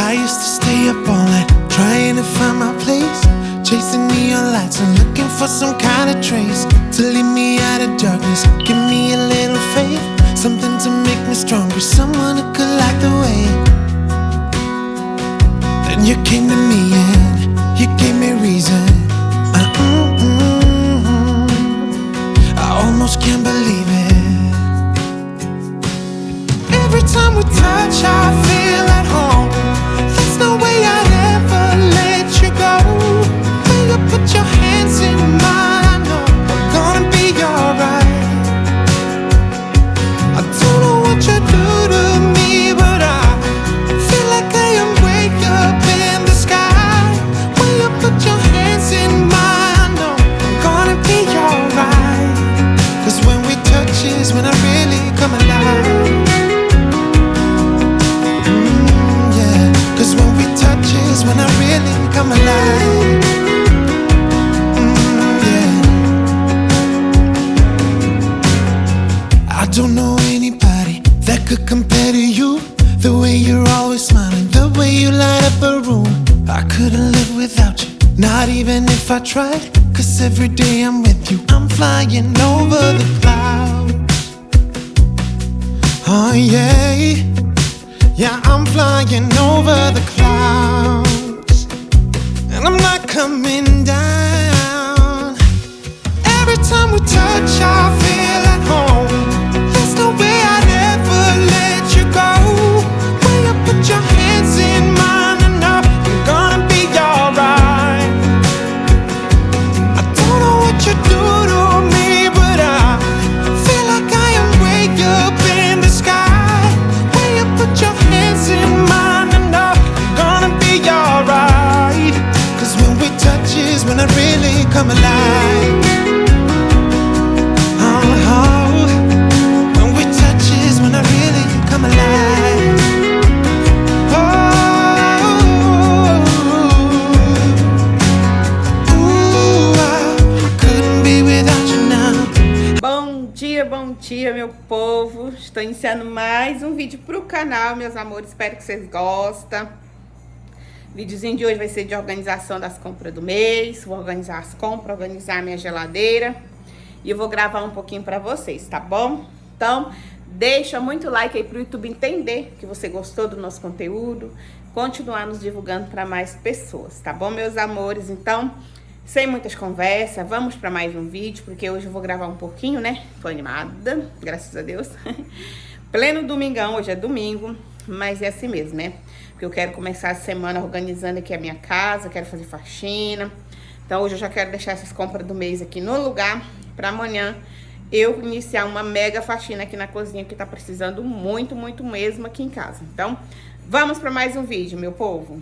I used to stay up all night trying to find my place, chasing neon lights and looking for some kind of trace to lead me out of darkness. Give me a little faith, something to make me stronger, someone who could light the way. Then you came to me and you gave me reason. I almost can't believe it. Every time we touch, I feel at home. There's no way I'd ever let you go. When you put your hands in mine, I know I'm gonna be alright. I don't know what you do to me, but I feel like I am way up in the sky. When you put your hands in mine, I know I'm gonna be alright. 'Cause when we touch is when I really come alive. Cause when we touch is when I really come alive. Yeah. I don't know anybody that could compare to you. The way you're always smiling, the way you light up a room. I couldn't live without you, not even if I tried. 'Cause every day I'm with you, I'm flying over the clouds. Oh yeah. Yeah, I'm flying over the clouds, and I'm not coming down. Every time we touch, I feel at home. There's no way I'd ever let you go. When you put your hands in mine, I know I'm gonna be alright. I don't know what you do to me, but I feel like I am way up in the sky. When you put your hands in mine, I know I'm gonna be alright. 'Cause when we touch is when I really come alive. Oh, when we touch is when I really come alive. I couldn't be without you now. Bom dia, meu povo. Estou iniciando mais um vídeo pro canal, meus amores. Espero que vocês gostem. O videozinho de hoje vai ser de organização das compras do mês. Vou organizar as compras, organizar minha geladeira. E eu vou gravar um pouquinho pra vocês, tá bom? Então, deixa muito like aí pro YouTube entender que você gostou do nosso conteúdo. Continuar nos divulgando pra mais pessoas, tá bom, meus amores? Então, sem muitas conversas, vamos para mais um vídeo, porque hoje eu vou gravar um pouquinho, né? Tô animada, graças a Deus. Pleno domingão, hoje é domingo, mas é assim mesmo, né? Porque eu quero começar a semana organizando aqui a minha casa, quero fazer faxina. Então hoje eu já quero deixar essas compras do mês aqui no lugar, para amanhã eu iniciar uma mega faxina aqui na cozinha, que tá precisando muito, muito mesmo aqui em casa. Então, vamos para mais um vídeo, meu povo.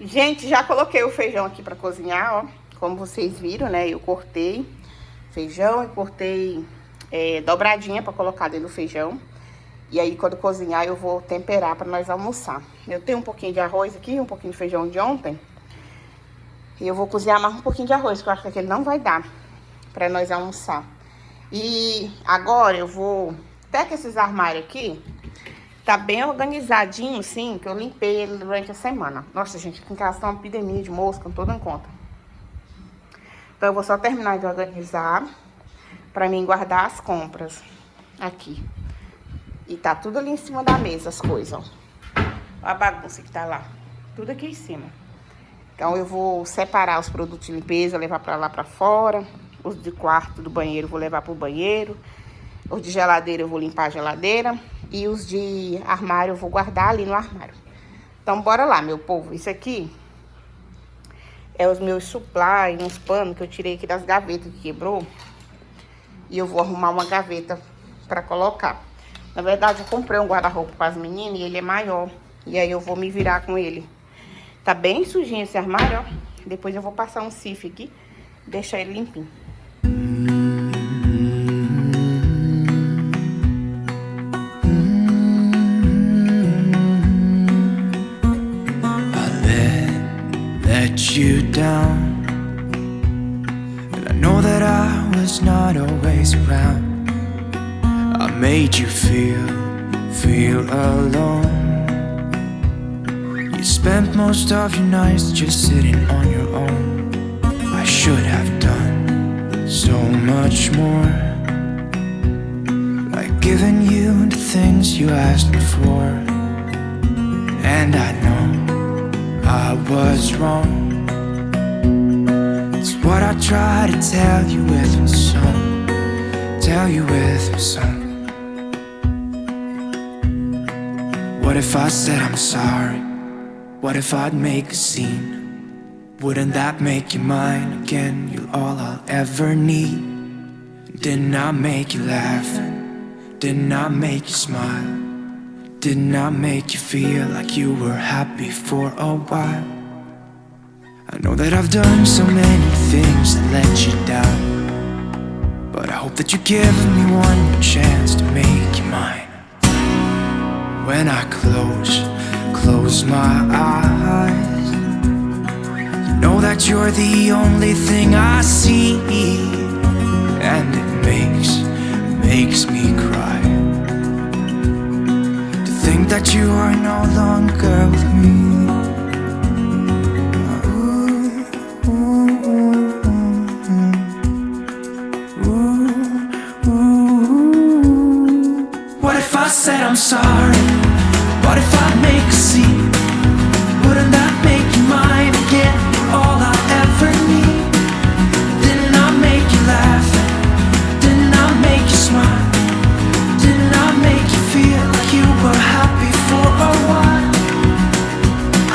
Gente, já coloquei o feijão aqui pra cozinhar, ó. Como vocês viram, né? Eu cortei feijão e cortei dobradinha pra colocar dentro do feijão. E aí, quando cozinhar, eu vou temperar pra nós almoçar. Eu tenho um pouquinho de arroz aqui, um pouquinho de feijão de ontem. E eu vou cozinhar mais um pouquinho de arroz, porque eu acho que aquele não vai dar pra nós almoçar. E agora eu vou... Até que esses armários aqui... Tá bem organizadinho, sim, que eu limpei ele durante a semana. Nossa, gente, aqui em casa tá uma epidemia de mosca, não tô dando conta. Então, eu vou só terminar de organizar pra mim guardar as compras aqui. E tá tudo ali em cima da mesa, as coisas, ó. Olha a bagunça que tá lá. Tudo aqui em cima. Então, eu vou separar os produtos de limpeza, levar pra lá pra fora. Os de quarto, do banheiro, vou levar pro banheiro. Os de geladeira, eu vou limpar a geladeira. E os de armário eu vou guardar ali no armário. Então, bora lá, meu povo. Isso aqui é os meus supply, uns panos que eu tirei aqui das gavetas que quebrou. E eu vou arrumar uma gaveta pra colocar. Na verdade, eu comprei um guarda-roupa para as meninas e ele é maior. E aí eu vou me virar com ele. Tá bem sujinho esse armário, ó. Depois eu vou passar um sif aqui, deixar ele limpinho. You down, and I know that I was not always around. I made you feel alone. You spent most of your nights just sitting on your own. I should have done so much more, like giving you the things you asked me for. And I know I was wrong. It's what I try to tell you with my song, tell you with my song. What if I said I'm sorry? What if I'd make a scene? Wouldn't that make you mine again? You're all I'll ever need. Didn't I make you laugh? Didn't I make you smile? Didn't I make you feel like you were happy for a while? I know that I've done so many things that let you down, but I hope that you give me one more chance to make you mine. When I close my eyes, you know that you're the only thing I see, and it makes me cry to think that you are no longer with me. What if I said I'm sorry? What if I make a scene? Wouldn't that make you mine again? All I ever need. Didn't I make you laugh? Didn't I make you smile? Didn't I make you feel like you were happy for a while?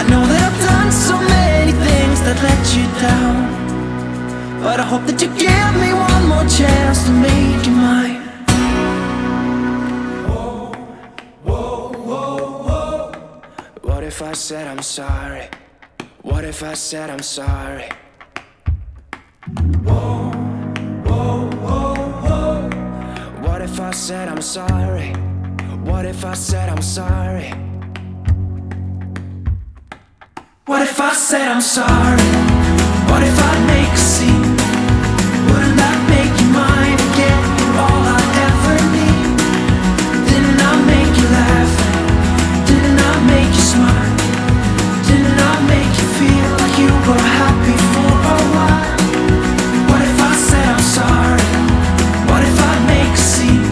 I know that I've done so many things that let you down, but I hope that you give me one more chance to make you mine. What if I said I'm sorry? What if I said I'm sorry? Whoa, whoa, whoa, whoa. What if I said I'm sorry? What if I said I'm sorry? What if I said I'm sorry? What if I make a scene? Wouldn't that make you mine again? You're all I ever need. Didn't I make you laugh? Didn't I make you smile? Didn't I make you feel like you were happy for a while? What if I said I'm sorry? What if I make a scene?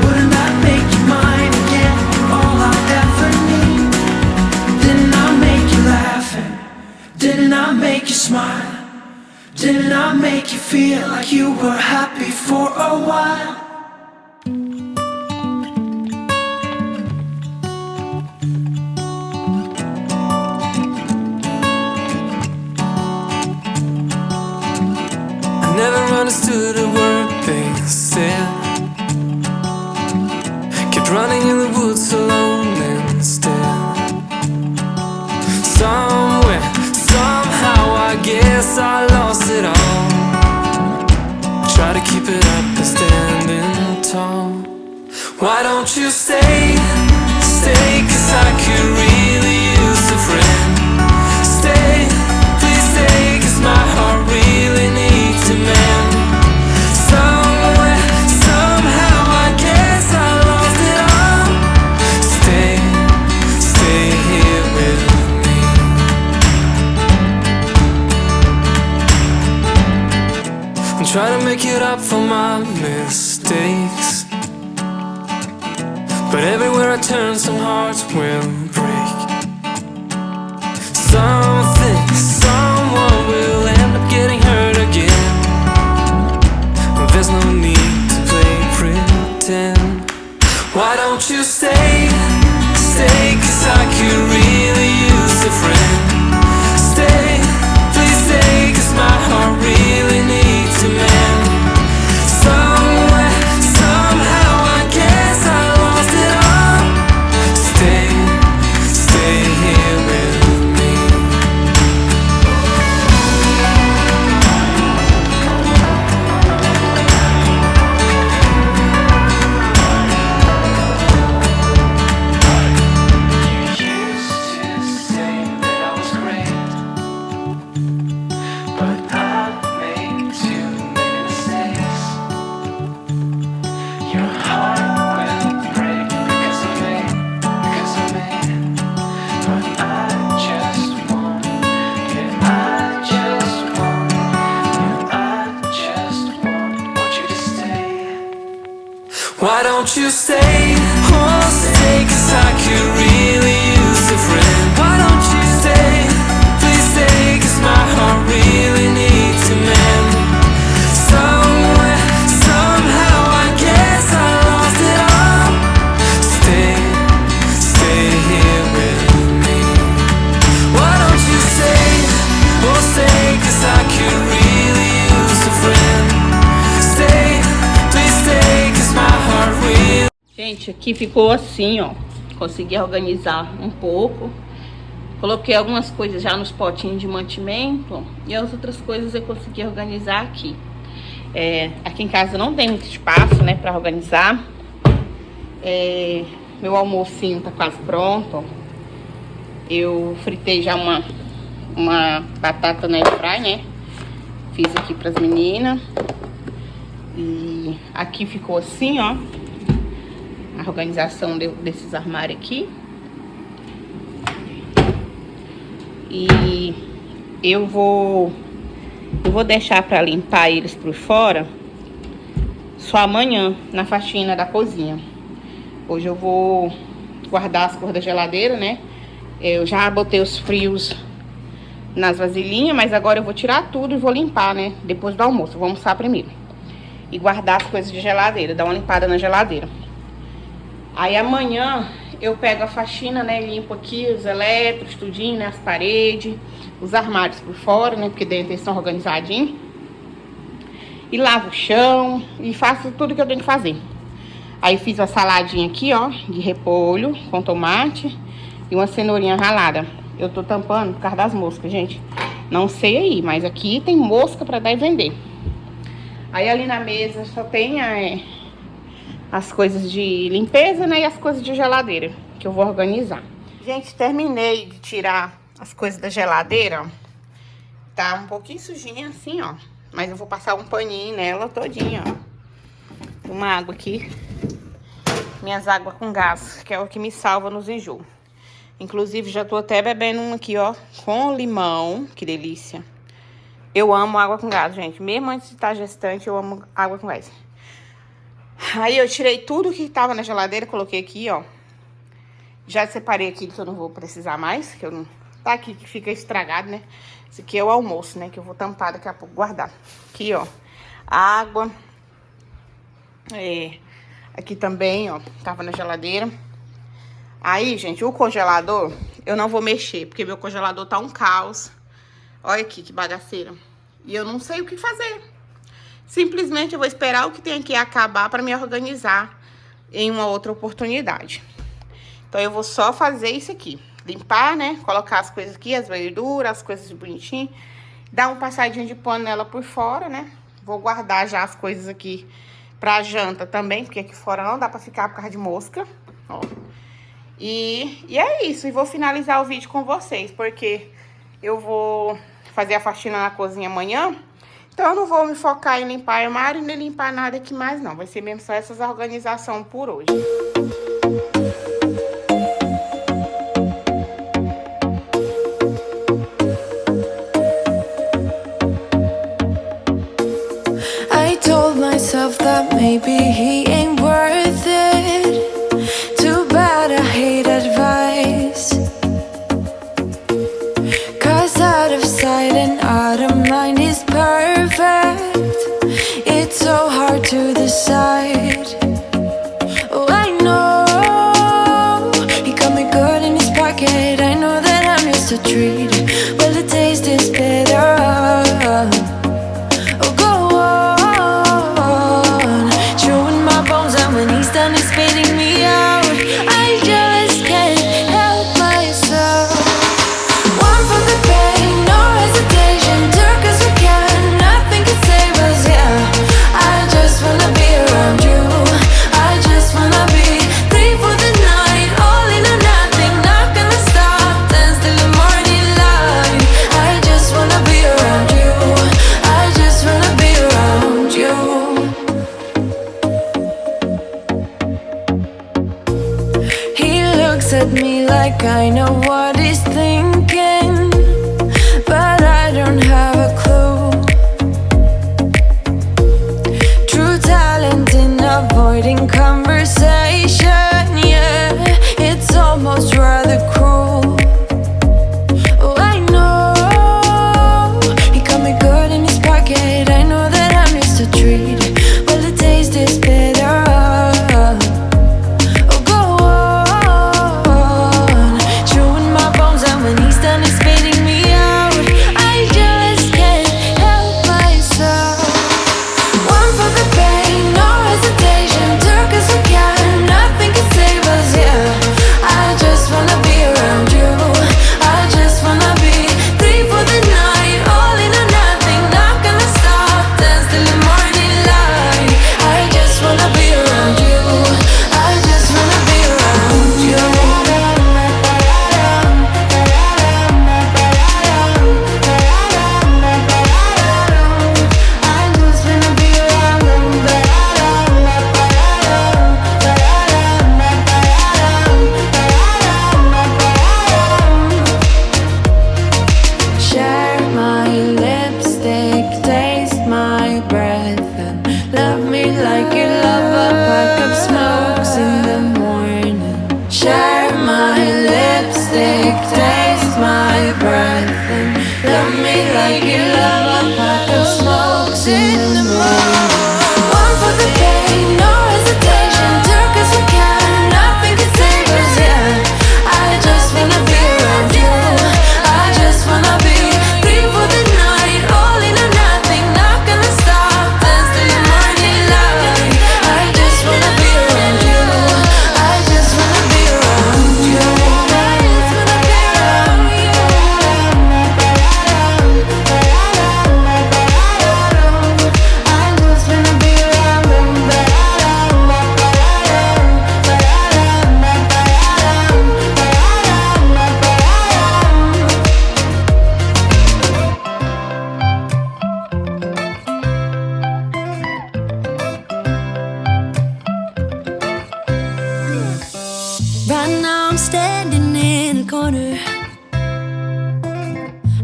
Wouldn't that make you mine again? You're all I ever need. Didn't I make you laugh? Didn't I make you smile? Didn't I make you feel like you were happy for a while? Never understood a word they said. Kept running in the woods alone instead. Somewhere, somehow, I guess I lost it all. Try to keep it up and standing tall. Why don't you stay, stay, 'cause I could really use a friend. Stay, please stay, 'cause my heart really needs a man. Somewhere, somehow, I guess I lost it all. Stay, stay here with me. And try to make it up for my mistakes, but everywhere I turn some hearts will break. Something, someone will end up getting hurt again. There's no need to play pretend. Why don't you stay, stay, 'cause I could really use a friend. Stay, please stay, 'cause my heart really needs a man. Somewhere, somehow, I guess I lost it all. Stay, Gente, aqui ficou assim, ó. Consegui organizar um pouco. Coloquei algumas coisas já nos potinhos de mantimento. E as outras coisas eu consegui organizar aqui. Aqui em casa não tem muito espaço, né, pra organizar. Meu almocinho tá quase pronto, ó. Eu fritei já uma batata na airfry, né? Fiz aqui pras meninas. E aqui ficou assim, ó. A organização desses armários aqui. E eu vou deixar pra limpar eles por fora só amanhã, na faxina da cozinha. Hoje eu vou guardar as coisas da geladeira, né? Eu já botei os frios nas vasilhinhas, mas agora eu vou tirar tudo e vou limpar, né? Depois do almoço, vou almoçar primeiro. E guardar as coisas de geladeira, dar uma limpada na geladeira. Aí amanhã eu pego a faxina, né? Limpo aqui os elétricos, tudinho, né? As paredes, os armários por fora, né? Porque dentro eles estão organizadinhos. E lavo o chão e faço tudo que eu tenho que fazer. Aí fiz uma saladinha aqui, ó, de repolho com tomate e uma cenourinha ralada. Eu tô tampando por causa das moscas, gente. Não sei aí, mas aqui tem mosca pra dar e vender. Aí ali na mesa só tem as coisas de limpeza, né, e as coisas de geladeira, que eu vou organizar. Gente, terminei de tirar as coisas da geladeira, ó. Tá um pouquinho sujinha assim, ó. Mas eu vou passar um paninho nela todinha, ó. Uma água aqui. Minhas águas com gás, que é o que me salva nos enjoos. Inclusive, já tô até bebendo uma aqui, ó, com limão. Que delícia. Eu amo água com gás, gente. Mesmo antes de estar gestante, eu amo água com gás. Aí eu tirei tudo que tava na geladeira, coloquei aqui, ó. Já separei aqui que eu não vou precisar mais, que eu não... Tá aqui que fica estragado, né? Esse aqui é o almoço, né? Que eu vou tampar daqui a pouco, guardar. Aqui, ó. Água. Aqui também, ó. Tava na geladeira. Aí, gente, o congelador, eu não vou mexer, porque meu congelador tá um caos. Olha aqui, que bagaceira. E eu não sei o que fazer. Simplesmente eu vou esperar o que tem aqui acabar pra me organizar em uma outra oportunidade. Então, eu vou só fazer isso aqui. Limpar, né? Colocar as coisas aqui, as verduras, as coisas bonitinho. Dar um passadinho de pano nela por fora, né? Vou guardar já as coisas aqui pra janta também, porque aqui fora não dá pra ficar por causa de mosca, ó. E é isso. E vou finalizar o vídeo com vocês, porque eu vou fazer a faxina na cozinha amanhã. Então, eu não vou me focar em limpar armário, nem limpar nada aqui mais, não. Vai ser mesmo só essas organizações por hoje. I told myself that maybe he ain't worth it. Too bad I hate advice. 'Cause out of sight and out of mind is perfect. It's so hard to decide. Oh, I know he got me good in his pocket. I know that I'm just a treat. Well, the taste is better. Oh, go on, chewing my bones out when he's done is spitting me out. I just can't help myself. One for the pain, no hesitation. Took us again, nothing can save us, yeah. I just wanna be around you. I just wanna be free for the night. All in or nothing, not gonna stop. Dance till the morning light. I just wanna be around you. I just wanna be around you. He looks at me like I know what he's thinking, but I don't have a clue. True talent in avoiding conversation, yeah. It's almost rather cruel. Oh, I know he got me good in his pocket. I know that I'm just a treat. Well, the taste is better. Oh, go on, chewing my bones out when he's done is spitting me out. I just can't help myself. One for the pain, no hesitation. Took us again, nothing can music takes my breath and love me like you love a pack of smokes in the morning. One for the pain, no hesitation, took us we can, nothing can save us, yeah. I just wanna be around you, I just wanna be free for the night, all in or nothing, not gonna stop, dance till the morning light. I just wanna be around you, I just wanna be around you, I just wanna be around you, I just wanna be around you. Right now I'm standing in the corner,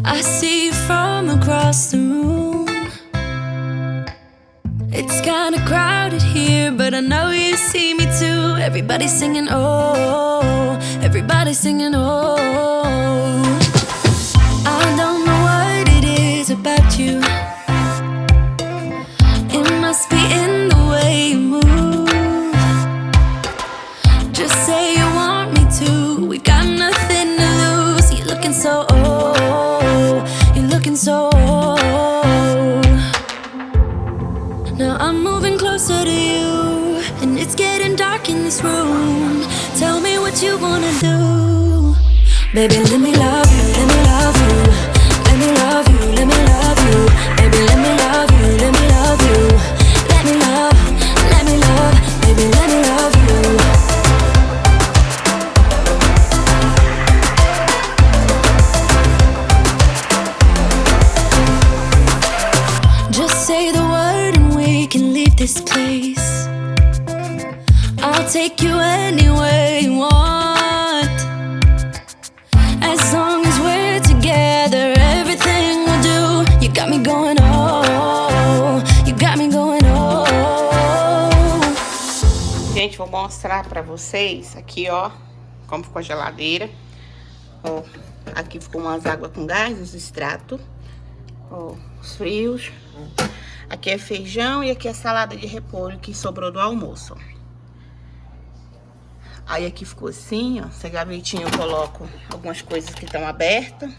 I see you from across the room. It's kinda crowded here, but I know you see me too. Everybody's singing oh, everybody's singing oh. I don't know what it is about you, it must be in the way you move. Just say you want me to, we've got nothing to lose. You're looking so you're looking so now I'm moving closer to you, and it's getting dark in this room. Tell me what you wanna do. Baby, let me love you, let me love you, let me love you, let me love you. Baby, let me love you, let me love you, let me love, baby, let me love you. Just say the word and we can leave this place. I'll take you anywhere you want. As long as we're together, everything we'll do. You got me going oh, you got me going oh. Gente, vou mostrar pra vocês aqui, ó, como ficou a geladeira. Ó, aqui ficou umas águas com gás, os extratos. Ó, os frios. Aqui é feijão e aqui é salada de repolho que sobrou do almoço, ó. Aí aqui ficou assim, ó. Essa gavetinha eu coloco algumas coisas que estão abertas.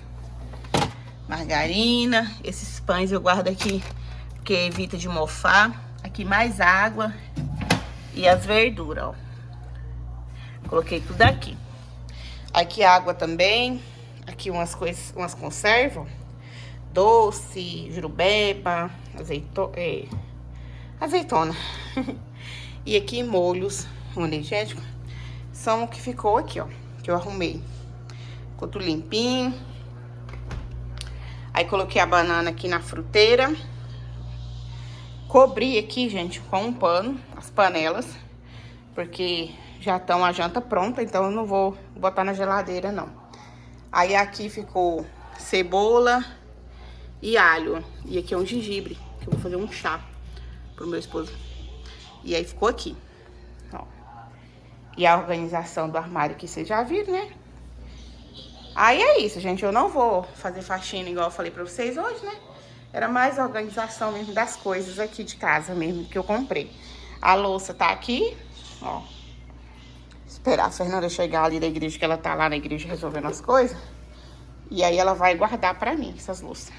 Margarina. Esses pães eu guardo aqui porque evita de mofar. Aqui mais água. E as verduras, ó. Coloquei tudo aqui. Aqui água também. Aqui umas coisas, umas conservas. Doce, jurubeba, azeitona. E aqui molhos, um energético. São o que ficou aqui, ó. Que eu arrumei. Ficou tudo limpinho. Aí coloquei a banana aqui na fruteira. Cobri aqui, gente, com um pano, as panelas. Porque já estão a janta pronta, então eu não vou botar na geladeira, não. Aí aqui ficou cebola e alho. E aqui é um gengibre, que eu vou fazer um chá pro meu esposo. E aí ficou aqui, ó. E a organização do armário que vocês já viram, né? Aí é isso, gente. Eu não vou fazer faxina igual eu falei pra vocês hoje, né? Era mais a organização mesmo das coisas aqui de casa mesmo que eu comprei. A louça tá aqui, ó. Esperar a Fernanda chegar ali da igreja, que ela tá lá na igreja resolvendo as coisas. E aí ela vai guardar pra mim essas louças.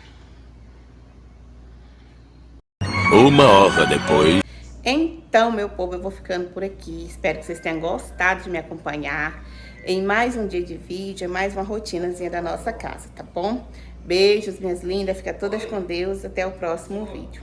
1 hora depois. Então, meu povo, eu vou ficando por aqui. Espero que vocês tenham gostado de me acompanhar em mais um dia de vídeo, mais uma rotinazinha da nossa casa, tá bom? Beijos, minhas lindas. Fica todas com Deus. Até o próximo vídeo.